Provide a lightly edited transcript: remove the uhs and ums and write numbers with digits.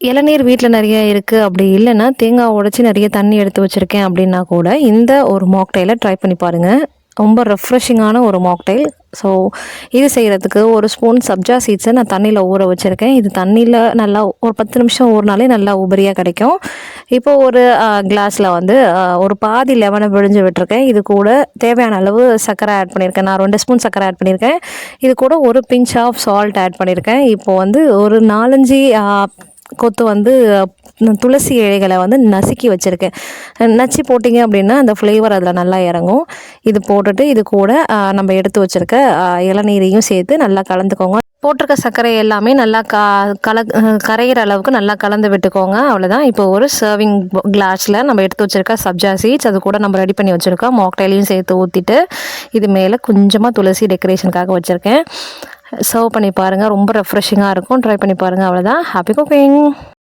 இளநீர் வீட்டில் நிறைய இருக்குது அப்படி இல்லைன்னா தேங்காய் உடைச்சி நிறைய தண்ணி எடுத்து வச்சுருக்கேன் அப்படின்னா கூட இந்த ஒரு மாக்டைலை ட்ரை பண்ணி பாருங்கள். ரொம்ப ரெஃப்ரெஷிங்கான ஒரு மாக்டைல். ஸோ இது செய்கிறதுக்கு ஒரு ஸ்பூன் சப்ஜா சீட்ஸை நான் தண்ணியில் ஊற வச்சுருக்கேன். இது தண்ணியில் நல்லா ஒரு 10 நிமிஷம் ஊறினாலே நல்லா உபரியாக கிடைக்கும். இப்போ ஒரு கிளாஸில் வந்து ஒரு பாதி லெமனை பிழிஞ்சு விட்டுருக்கேன். இது கூட தேவையான அளவு சர்க்கரை ஆட் பண்ணியிருக்கேன். நான் 2 ஸ்பூன் சர்க்கரை ஆட் பண்ணியிருக்கேன். இது கூட ஒரு பிஞ்ச் ஆஃப் சால்ட் ஆட் பண்ணியிருக்கேன். இப்போது வந்து ஒரு 4-5 கொத்து வந்து துளசி இலைகளை வந்து நசுக்கி வச்சுருக்கேன். நச்சு போட்டிங்க அப்படின்னா அந்த ஃப்ளேவர் அதில் நல்லா இறங்கும். இது போட்டுட்டு இது கூட நம்ம எடுத்து வச்சுருக்க இளநீரையும் சேர்த்து நல்லா கலந்துக்கோங்க. போட்டிருக்க சர்க்கரை எல்லாமே நல்லா கரையிற அளவுக்கு நல்லா கலந்து விட்டுக்கோங்க. அவ்வளோதான். இப்போ ஒரு சர்விங் கிளாஸில் நம்ம எடுத்து வச்சுருக்க சப்ஜா சீட்ஸ் அது கூட நம்ம ரெடி பண்ணி வச்சுருக்கோம் மாக்டைலையும் சேர்த்து ஊற்றிட்டு இது மேலே கொஞ்சமாக துளசி டெக்கரேஷனுக்காக வச்சுருக்கேன். சர்வ் பண்ணி பாருங்கள். ரொம்ப ரெஃப்ரெஷிங்காக இருக்கும். ட்ரை பண்ணி பாருங்கள். அவ்வளோதான். Happy cooking.